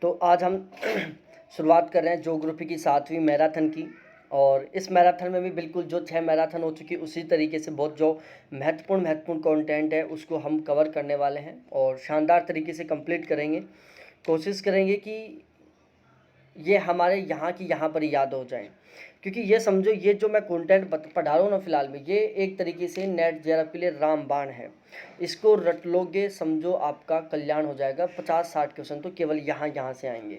तो आज हम शुरुआत कर रहे हैं ज्योग्राफी की 7वीं मैराथन की। और इस मैराथन में भी बिल्कुल जो 6 मैराथन हो चुकी उसी तरीके से बहुत जो महत्वपूर्ण कंटेंट है उसको हम कवर करने वाले हैं और शानदार तरीके से कंप्लीट करेंगे। कोशिश करेंगे कि ये हमारे यहाँ की यहाँ पर याद हो जाए, क्योंकि ये समझो ये जो मैं कंटेंट पढ़ा रहा हूँ ना फिलहाल में, ये एक तरीके से नेट जेआरएफ के लिए रामबाण है। इसको रट लोगे समझो आपका कल्याण हो जाएगा। 50-60 क्वेश्चन तो केवल यहाँ से आएंगे।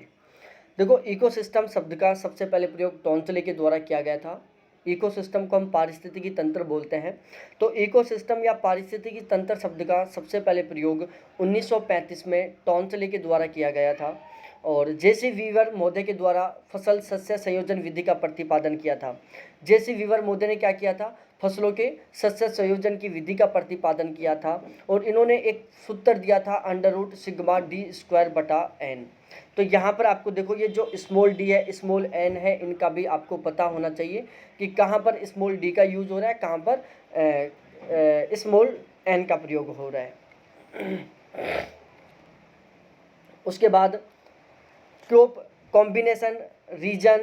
देखो, इकोसिस्टम शब्द का सबसे पहले प्रयोग टॉन्सले के द्वारा किया गया था। इकोसिस्टम को हम पारिस्थितिकी तंत्र बोलते हैं। तो इकोसिस्टम या पारिस्थितिकी तंत्र शब्द का सबसे पहले प्रयोग 1935 में टॉन्सले के द्वारा किया गया था और जेसी वीवर महोदय के द्वारा फसल सस्य संयोजन विधि का प्रतिपादन किया था। जेसी वीवर महोदय ने क्या किया था? फसलों के सस्य संयोजन की विधि का प्रतिपादन किया था और इन्होंने एक सूत्र दिया था √σ_d²/n। तो यहाँ पर आपको देखो, ये जो स्मॉल डी है, स्मॉल एन है, इनका भी आपको पता होना चाहिए कि कहाँ पर स्मॉल डी का यूज हो रहा है, कहाँ पर स्मॉल एन का प्रयोग हो रहा है। उसके बाद crop combination region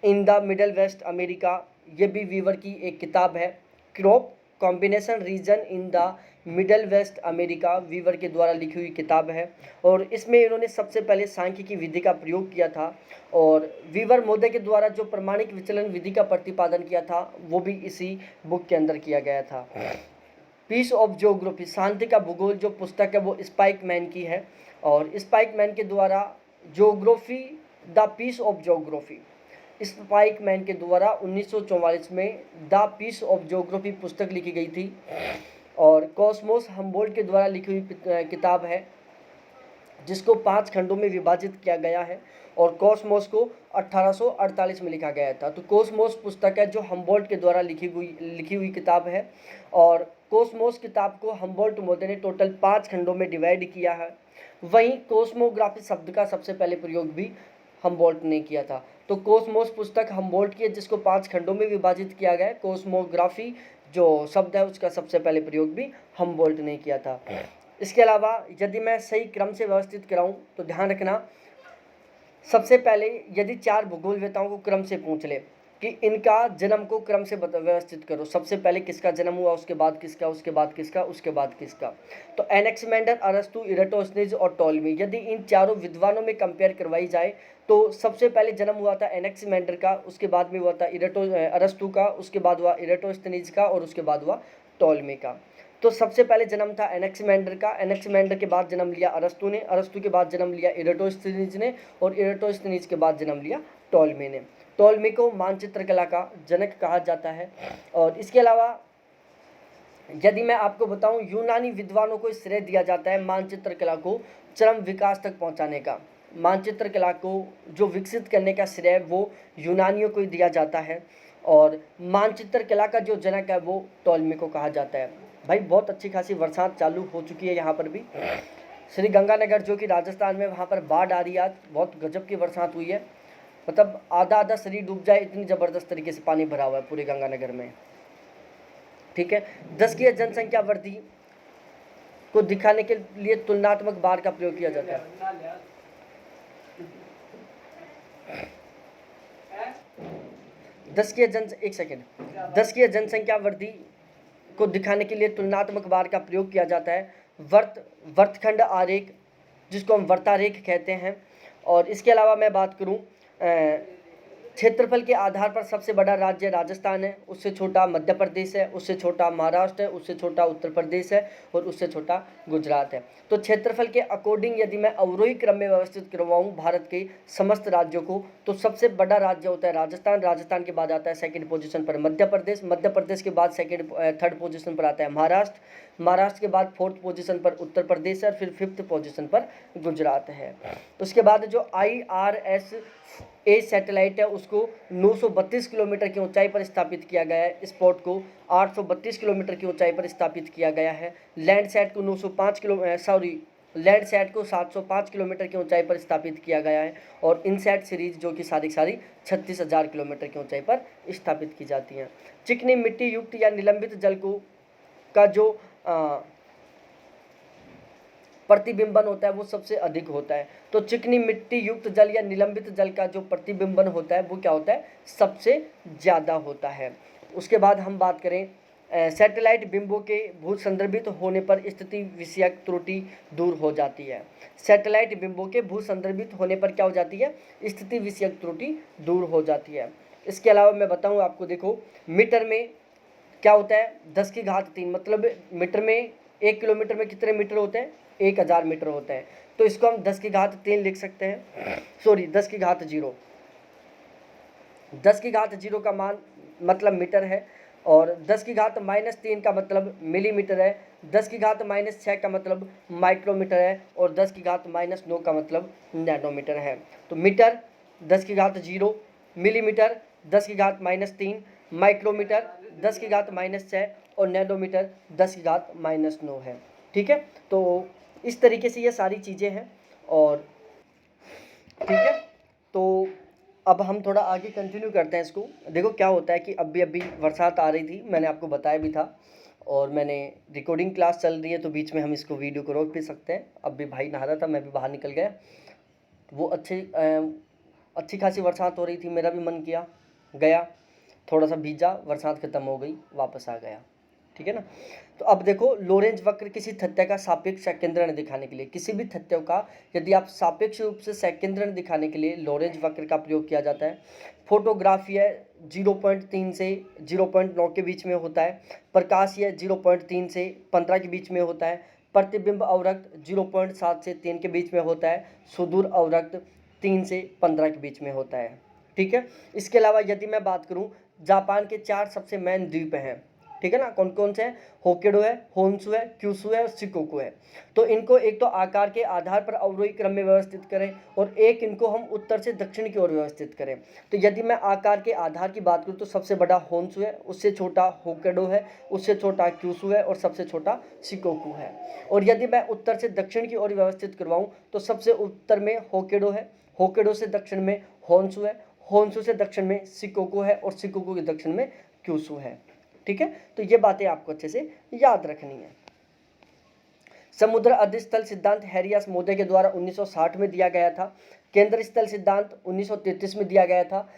in the middle west America, ये भी वीवर की एक किताब है। Crop combination region in the middle west America Weaver के द्वारा लिखी हुई किताब है और इसमें इन्होंने सबसे पहले सांख्यिकी विधि का प्रयोग किया था और वीवर महोदय के द्वारा जो प्रमाणिक विचलन विधि का प्रतिपादन किया था वो भी इसी बुक के अंदर किया गया था। पीस ऑफ ज्योग्राफी, शांति का भूगोल, जो पुस्तक है वो स्पाइक मैन की है और स्पाइक मैन के द्वारा geography the piece of geography, Spykman के द्वारा 1944 में द पीस ऑफ ज्योग्राफी पुस्तक लिखी गई थी। और कॉस्मोस हम्बोल्ट के द्वारा लिखी हुई किताब है जिसको 5 खंडों में विभाजित किया गया है और कॉस्मोस को 1848 में लिखा गया था। तो कॉस्मोस पुस्तक है जो हम्बोल्ट के द्वारा लिखी हुई किताब है और कॉस्मोस किताब को हम्बोल्ट महोदय ने टोटल 5 खंडों में डिवाइड किया है। वहीं कॉस्मोग्राफी शब्द का सबसे पहले प्रयोग भी हम्बोल्ट ने किया था। तो कॉस्मोस पुस्तक हम्बोल्ट की है जिसको 5 खंडों में विभाजित किया गया है। कॉस्मोग्राफी जो शब्द है उसका सबसे पहले प्रयोग भी हम्बोल्ट ने किया था। इसके अलावा यदि मैं सही क्रम से व्यवस्थित कराऊं तो ध्यान रखना, सबसे पहले यदि 4 भूगोलवेताओं को क्रम से पूछ ले कि इनका जन्म को क्रम से व्यवस्थित करो, सबसे पहले किसका जन्म हुआ, उसके बाद किसका, उसके बाद किसका, उसके बाद किसका, तो एनेक्सिमेंडर, अरस्तु, इराटोस्थनीज और टॉलमी, यदि इन चारों विद्वानों में कंपेयर करवाई जाए तो सबसे पहले जन्म हुआ था एनेक्सिमेंडर का, उसके बाद में हुआ था अरस्तु का, उसके बाद हुआ इराटोस्थनीज का और उसके बाद हुआ टॉलमी का। तो सबसे पहले जन्म था एनेक्सिमेंडर का, एनेक्सिमेंडर के बाद जन्म लिया अरस्तु ने, अरस्तु के बाद जन्म लिया इराटोस्थनीज ने और इराटोस्थनीज के बाद जन्म लिया टॉलमी ने। टॉलमी को मानचित्र कला का जनक कहा जाता है। और इसके अलावा यदि मैं आपको बताऊं, यूनानी विद्वानों को श्रेय दिया जाता है मानचित्र कला को चरम विकास तक पहुंचाने का। मानचित्र कला को जो विकसित करने का श्रेय वो यूनानियों को ही दिया जाता है और मानचित्र कला का जो जनक है वो टॉलमी को कहा जाता है। भाई बहुत अच्छी खासी बरसात चालू हो चुकी है यहाँ पर भी। श्री गंगानगर जो कि राजस्थान में, वहाँ पर बाढ़ आ रही है। आज बहुत गजब की बरसात हुई है, मतलब आधा शरीर डूब जाए इतनी ज़बरदस्त तरीके से पानी भरा हुआ है पूरे गंगानगर में। ठीक है। 10 की जनसंख्या वृद्धि को दिखाने के लिए तुलनात्मक बार का प्रयोग किया जाता है। दस की जनसंख्या वृद्धि को दिखाने के लिए तुलनात्मक बार का प्रयोग किया जाता है। वर्तखंड आरेख, जिसको हम वर्तारेख कहते हैं। और इसके अलावा मैं बात करूं, क्षेत्रफल के आधार पर सबसे बड़ा राज्य राजस्थान है, उससे छोटा मध्य प्रदेश है, उससे छोटा महाराष्ट्र है, उससे छोटा उत्तर प्रदेश है और उससे छोटा गुजरात है। तो क्षेत्रफल के अकॉर्डिंग यदि मैं अवरोही क्रम में व्यवस्थित करवाऊँ भारत के समस्त राज्यों को, तो सबसे बड़ा राज्य होता है राजस्थान, राजस्थान के बाद आता है सेकंड पोजीशन पर मध्य प्रदेश, मध्य प्रदेश के बाद थर्ड पोजीशन पर आता है महाराष्ट्र, महाराष्ट्र के बाद 4th पोजीशन पर उत्तर प्रदेश है और फिर 5th पोजीशन पर गुजरात है। उसके बाद जो IRS ए सैटेलाइट है उसको 932 किलोमीटर की ऊंचाई पर स्थापित किया गया है। स्पॉट को 832 किलोमीटर की ऊंचाई पर स्थापित किया गया है। लैंडसैट को 705 किलोमीटर की ऊंचाई पर स्थापित किया गया है और इनसैट सीरीज जो कि सारी 36,000 किलोमीटर की ऊंचाई पर स्थापित की जाती हैं। चिकनी मिट्टी युक्त या निलंबित जल को का जो प्रतिबिंबन होता है वो सबसे अधिक होता है। तो चिकनी मिट्टी युक्त जल या निलंबित जल का जो प्रतिबिंबन होता है वो क्या होता है, सबसे ज़्यादा होता है। उसके बाद हम बात करें सैटेलाइट बिंबों के भू संदर्भित होने पर स्थिति विषयक त्रुटि दूर हो जाती है। सैटेलाइट बिंबों के भू संदर्भित होने पर क्या हो जाती है, स्थिति विषयक त्रुटि दूर हो जाती है। इसके अलावा मैं बताऊं आपको, देखो मीटर में क्या होता है, 10⁻3, मतलब मीटर में 1 किलोमीटर में कितने मीटर होते हैं, 1000 मीटर होते हैं। तो इसको हम 10⁻3 लिख सकते हैं, सॉरी 10⁻0। 10⁻0 का मान मतलब मीटर है, और 10⁻−3 का मतलब मिलीमीटर है, 10⁻−6 का मतलब माइक्रोमीटर है, और 10⁻−9 का मतलब नैनोमीटर है। तो मीटर 10⁻0, मिलीमीटर 10⁻−3, माइक्रोमीटर 10⁻−6 और नैनोमीटर 10⁻−9 है। ठीक है, तो इस तरीके से ये सारी चीज़ें हैं। और ठीक है, तो अब हम थोड़ा आगे कंटिन्यू करते हैं इसको। देखो क्या होता है कि अभी बरसात आ रही थी, मैंने आपको बताया भी था, और मैंने रिकॉर्डिंग क्लास चल रही है तो बीच में हम इसको वीडियो को रोक भी सकते हैं। अब भी भाई नहा रहा था, मैं भी बाहर निकल गया, वो अच्छी खासी बरसात हो रही थी, मेरा भी मन किया, गया थोड़ा सा भीजा, बरसात खत्म हो गई, वापस आ गया। ठीक है ना। तो अब देखो, लोरेंज वक्र किसी तथ्य का सापेक्ष संकेंद्रण दिखाने के लिए, किसी भी तथ्य का यदि आप सापेक्ष रूप से संकेंद्रण दिखाने के लिए लोरेंज वक्र का प्रयोग किया जाता है। फोटोग्राफीय 0.3 से 0.9 के बीच में होता है, प्रकाशीय 0.3 से 15 के बीच में होता है, प्रतिबिंब अवरक्त 0.7 से 3 के बीच में होता है, सुदूर अवरक्त 3 से 15 के बीच में होता है। ठीक है, इसके अलावा यदि मैं बात करूं, जापान के 4 सबसे मेन द्वीप हैं, ठीक है ना, कौन कौन से हैं, होक्काइडो है, होन्शु है, क्यूशु है और शिकोकू है। तो इनको एक तो आकार के आधार पर अवरोही क्रम में व्यवस्थित करें, और एक इनको हम उत्तर से दक्षिण की ओर व्यवस्थित करें। तो यदि मैं आकार के आधार की बात करूं तो सबसे बड़ा होन्शु है, उससे छोटा होक्काइडो है, उससे छोटा क्यूशु है और सबसे छोटा शिकोकू है। और यदि मैं उत्तर से दक्षिण की ओर व्यवस्थित करवाऊँ तो सबसे उत्तर में होक्काइडो है, होक्काइडो से दक्षिण में होन्शु है, होन्शु से दक्षिण में शिकोकू है और शिकोकू के दक्षिण में क्यूशु है। ठीक है, तो ये बातें आपको अच्छे से याद रखनी है। समुद्र अधिस्थल सिद्धांत हैरी आस्मोदे के द्वारा 1960 में दिया गया था। केंद्र स्थल सिद्धांत 1933 में दिया गया था।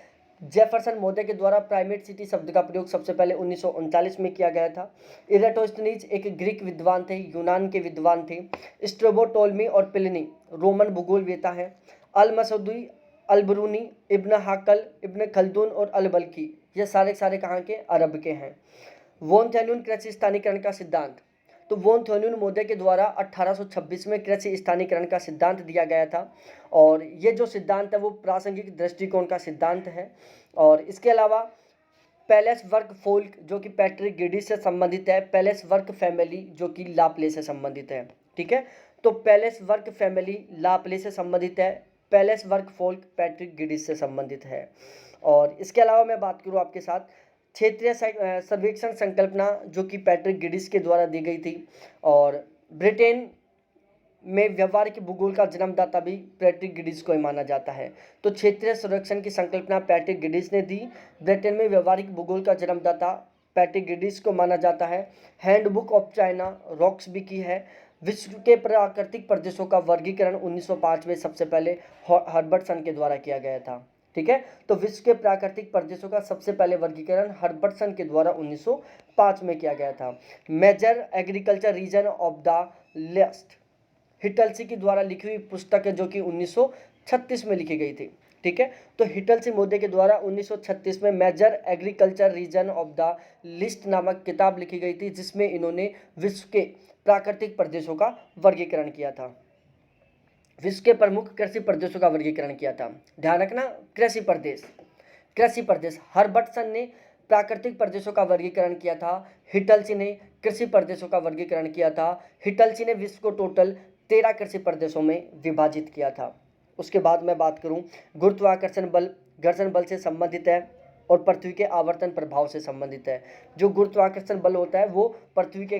जेफरसन मोदे के द्वारा प्राइमेट सिटी शब्द का प्रयोग सबसे पहले 1939 में किया गया था। इराटोस्थनीज एक ग्रीक विद्वान थे, यूनान के विद्वान थे। स्ट्रेबो, टोलमी और प्लिनी रोमन भूगोलवेता हैं। अल मसूदी, अलबरूनी, इब्न हाकल, इब्न खल्दून और अल बल्की, ये सारे कहाँ के, अरब के हैं। वोन थेन्यून कृषि स्थानीकरण का सिद्धांत, तो वोन थेन्यून मोदे के द्वारा 1826 में कृषि स्थानीकरण का सिद्धांत दिया गया था, और ये जो सिद्धांत है वो प्रासंगिक दृष्टिकोण का सिद्धांत है। और इसके अलावा पैलेस वर्क फोल्क जो कि पैट्रिक गिडिस से संबंधित है, पैलेस वर्क फैमिली जो कि लाप्ले से संबंधित है। ठीक है, तो पैलेस वर्क फैमिली लाप्ले से संबंधित है, पैलेस वर्क फोल्क पैट्रिक गिडिस से संबंधित है। और इसके अलावा मैं बात करूँ आपके साथ क्षेत्रीय सर्वेक्षण संकल्पना जो कि पैट्रिक गिडिस के द्वारा दी गई थी, और ब्रिटेन में व्यवहारिक भूगोल का जन्मदाता भी पैट्रिक गिडिस को ही माना जाता है। तो क्षेत्रीय सर्वेक्षण की संकल्पना पैट्रिक गिडिस ने दी। ब्रिटेन में व्यवहारिक भूगोल का जन्मदाता पैट्रिक गिडिस को माना जाता है। हैंडबुक ऑफ चाइना रॉक्सबी की है। विश्व के प्राकृतिक प्रदेशों का वर्गीकरण 1905 में सबसे पहले हर्बर्टसन के द्वारा किया गया था। ठीक है, तो विश्व के प्राकृतिक प्रदेशों का सबसे पहले वर्गीकरण हर्बर्टसन के द्वारा 1905 में किया गया था। Major agriculture region of the list हिटलसी के द्वारा लिखी हुई पुस्तक है जो कि 1936 में लिखी गई थी। ठीक है, तो हिटलसी मोदे के द्वारा 1936 में major agriculture region of the list नामक किताब लिखी गई थी, जिसमें इन्होंने विश्व के प्राकृतिक प्रदेशों का वर्गीकरण किया था, विश्व के प्रमुख कृषि प्रदेशों का वर्गीकरण किया था। ध्यान रखना, कृषि प्रदेश। हर्बर्टसन ने प्राकृतिक प्रदेशों का वर्गीकरण किया था, हिटलसी ने कृषि प्रदेशों का वर्गीकरण किया था। हिटलसी ने विश्व को टोटल 13 कृषि प्रदेशों में विभाजित किया था। उसके बाद मैं बात करूं, गुरुत्वाकर्षण बल घर्षण बल से संबंधित है और पृथ्वी के आवर्तन प्रभाव से संबंधित है। जो गुरुत्वाकर्षण बल होता है वो पृथ्वी के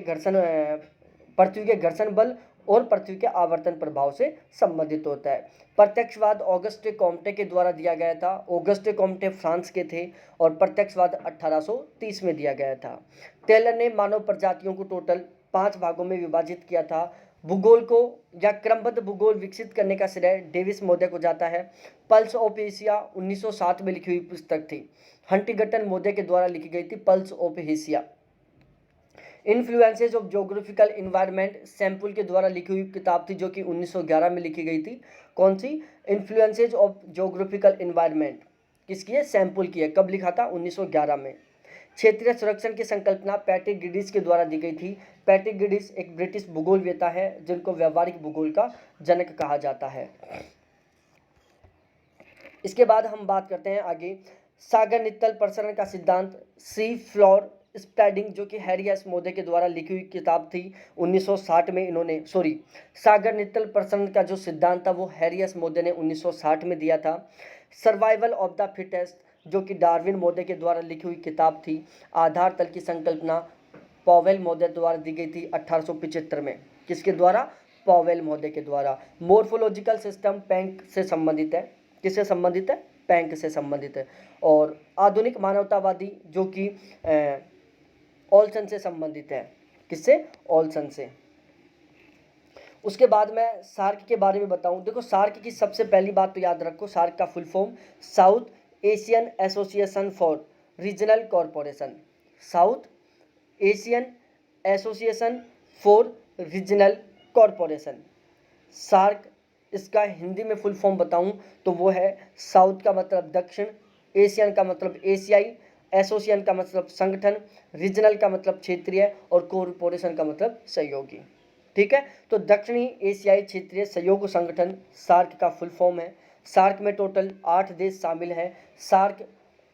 घर्षण बल और पृथ्वी के आवर्तन प्रभाव से संबंधित होता है। प्रत्यक्षवाद ऑगस्टे कॉम्टे के द्वारा दिया गया था। ऑगस्टे कॉम्टे फ्रांस के थे और प्रत्यक्षवाद 1830 में दिया गया था। टेलर ने मानव प्रजातियों को टोटल 5 भागों में विभाजित किया था। भूगोल को या क्रमबद्ध भूगोल विकसित करने का श्रेय डेविस महोदय को जाता है। पल्स ऑफ एशिया 1907 में लिखी हुई पुस्तक थी, हंटिंगटन महोदय के द्वारा लिखी गई थी pulse of Asia. Influences of geographical environment sample के द्वारा लिखी हुई किताब थी, जो कि 1911 में लिखी गई थी। कौन सी? इन्फ्लुएंसेस ऑफ ज्योग्राफिकल इन्वायरमेंट किसकी है? सैम्पल की है। कब लिखा था? 1911 में। क्षेत्रीय संरक्षण की संकल्पना पैट्रिक गिडिस के द्वारा दी गई थी। पैट्रिक गिडिस एक ब्रिटिश भूगोलवेता है जिनको व्यावहारिक भूगोल का जनक कहा जाता है। इसके बाद हम बात करते हैं आगे सागर नित्तल प्रसरण का सिद्धांत, सी फ्लोर स्प्रेडिंग, जो कि हैरी एस महोदय के द्वारा लिखी हुई किताब थी 1960 में। इन्होंने सागर नित्तल प्रसरण का जो सिद्धांत था वो हैरी एस महोदय ने 1960 में दिया था। सर्वाइवल ऑफ द फिटेस्ट, जो कि डार्विन महोदय के द्वारा लिखी हुई किताब थी। आधार तल की संकल्पना पॉवेल महोदय द्वारा दी गई थी 1875 में। किसके द्वारा? पॉवेल महोदय के द्वारा। मोर्फोलॉजिकल सिस्टम पैंक से संबंधित है। किससे संबंधित है? पैंक से संबंधित है। और आधुनिक मानवतावादी, जो कि ऑल्सन से संबंधित है। किससे? ऑल्सन से। उसके बाद मैं सार्क के बारे में बताऊं। देखो, सार्क की सबसे पहली बात तो याद रखो, सार्क का full form South Asian Association for Regional Corporation. South Asian Association for Regional Corporation. SAARC, इसका हिंदी में फुल फॉर्म बताऊं तो वो है, साउथ का मतलब दक्षिण, एशियन का मतलब एशियाई, एसोसिएशन का मतलब संगठन, रीजनल का मतलब क्षेत्रीय, और कॉरपोरेशन का मतलब सहयोगी। ठीक है, तो दक्षिणी एशियाई क्षेत्रीय सहयोग संगठन सार्क का फुल फॉर्म है। सार्क में टोटल 8 देश शामिल हैं। सार्क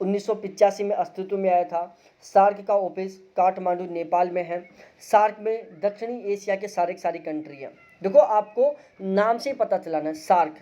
1985 में अस्तित्व में आया था। सार्क का ऑफिस काठमांडू नेपाल में है। सार्क में दक्षिणी एशिया के सारी कंट्री हैं। देखो, आपको नाम से ही पता चलाना है।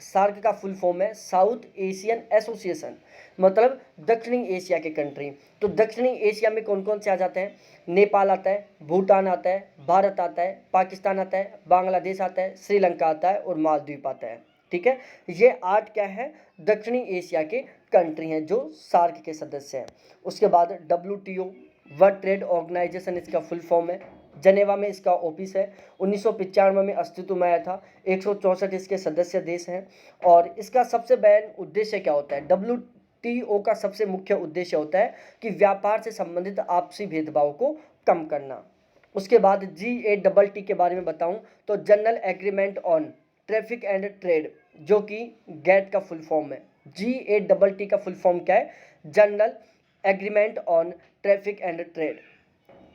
सार्क का फुल फॉर्म है साउथ एशियन एसोसिएशन, मतलब दक्षिणी एशिया के कंट्री। तो दक्षिणी एशिया में कौन कौन से आ जाते हैं? नेपाल आता है, भूटान आता है, भारत आता है, पाकिस्तान आता है, बांग्लादेश आता है, श्रीलंका आता है और मालदीव आता है। ठीक है, ये 8 क्या है? दक्षिणी एशिया के कंट्री हैं जो सार्क के सदस्य हैं। उसके बाद WTO वर्ल्ड ट्रेड ऑर्गेनाइजेशन, इसका फुल फॉर्म है। जनेवा में इसका ऑफिस है। 1995 में अस्तित्व में आया था। 164 इसके सदस्य देश हैं। और इसका सबसे मेन उद्देश्य क्या होता है? WTO का सबसे मुख्य उद्देश्य होता है कि व्यापार से संबंधित आपसी भेदभाव को कम करना। उसके बाद GATT के बारे में बताऊं तो general agreement on traffic and trade, जो कि गैट का फुल फॉर्म है। GATT का फुल फॉर्म क्या है? General agreement on traffic and trade.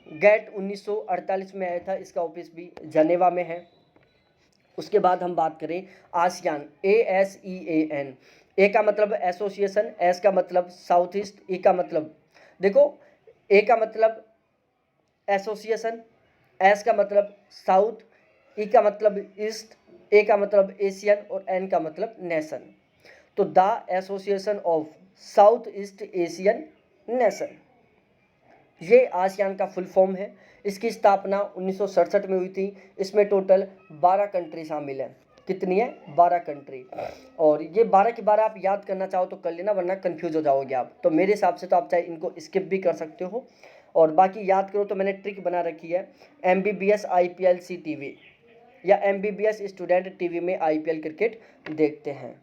GATT 1948 में आया था। इसका ऑफिस भी जनेवा में है। उसके बाद हम बात करें आसियान, ASEAN। ए का मतलब एसोसिएशन, एस का मतलब साउथ ईस्ट, ई का मतलब, देखो, ए का मतलब एसोसिएशन, एस का मतलब साउथ, ई का मतलब ईस्ट, ए का मतलब एशियन और एन का मतलब नेशन। तो the association of south east Asian nation, ये आसियान का फुल फॉर्म है। इसकी स्थापना 1967 में हुई थी। इसमें टोटल 12 कंट्री शामिल हैं। कितनी है? 12 कंट्री। और ये 12 के 12 आप याद करना चाहो तो कर लेना, वरना कंफ्यूज हो जाओगे आप। तो मेरे हिसाब से तो आप चाहे इनको स्किप भी कर सकते हो, और बाकी याद करो तो मैंने ट्रिक बना रखी है। MBBS IPLC TV या MBBS स्टूडेंट TV में IPL क्रिकेट देखते हैं।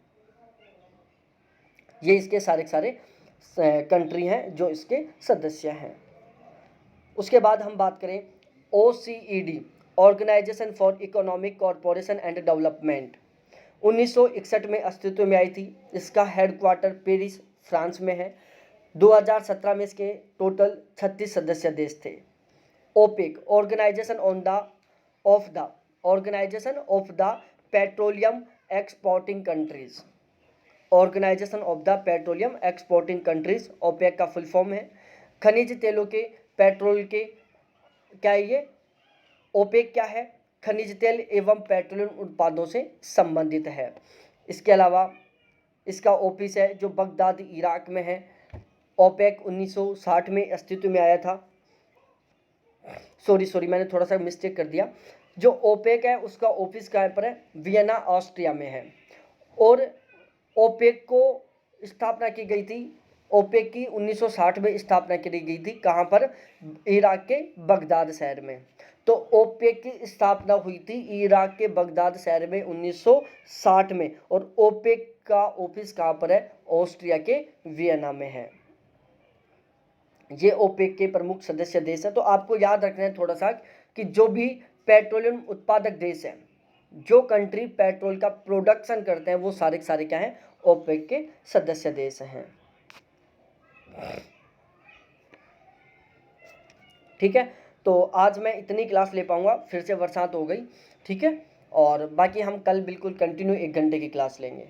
ये इसके सारे कंट्री हैं जो इसके सदस्य हैं। उसके बाद हम बात करें OECD, organisation for economic corporation and development, 1961 में अस्तित्व में आई थी। इसका हेडक्वार्टर पेरिस, फ्रांस में है। 2017 में इसके टोटल 36 सदस्य देश थे। OPEC, organisation of the petroleum exporting countries, organisation of the petroleum exporting countries, OPEC का फुल फॉर्म है। खनिज तेलों के, पेट्रोल के, क्या है ये? ओपेक क्या है? खनिज तेल एवं पेट्रोलियम उत्पादों से संबंधित है। इसके अलावा इसका ऑफिस है जो बगदाद, इराक में है। ओपेक 1960 में अस्तित्व में आया था। सॉरी मैंने थोड़ा सा मिस्टेक कर दिया। जो ओपेक है उसका ऑफिस कहाँ पर है? वियना, ऑस्ट्रिया में है। और ओपेक को स्थापना की गई थी, ओपेक की 1960 में स्थापना की गई थी। कहाँ पर? इराक के बगदाद शहर में। तो ओपेक की स्थापना हुई थी इराक के बगदाद शहर में 1960 में, और ओपेक का ऑफिस कहाँ पर है? ऑस्ट्रिया के वियना में है। ये ओपेक के प्रमुख सदस्य देश हैं। तो आपको याद रखना है थोड़ा सा कि जो भी पेट्रोलियम उत्पादक देश हैं, जो कंट्री पेट्रोल का प्रोडक्शन करते हैं, वो सारे के सारे क्या हैं? ओपेक के सदस्य देश हैं। ठीक है, तो आज मैं इतनी क्लास ले पाऊंगा, फिर से बरसात हो गई। ठीक है, और बाकी हम कल बिल्कुल कंटिन्यू 1 घंटे की क्लास लेंगे।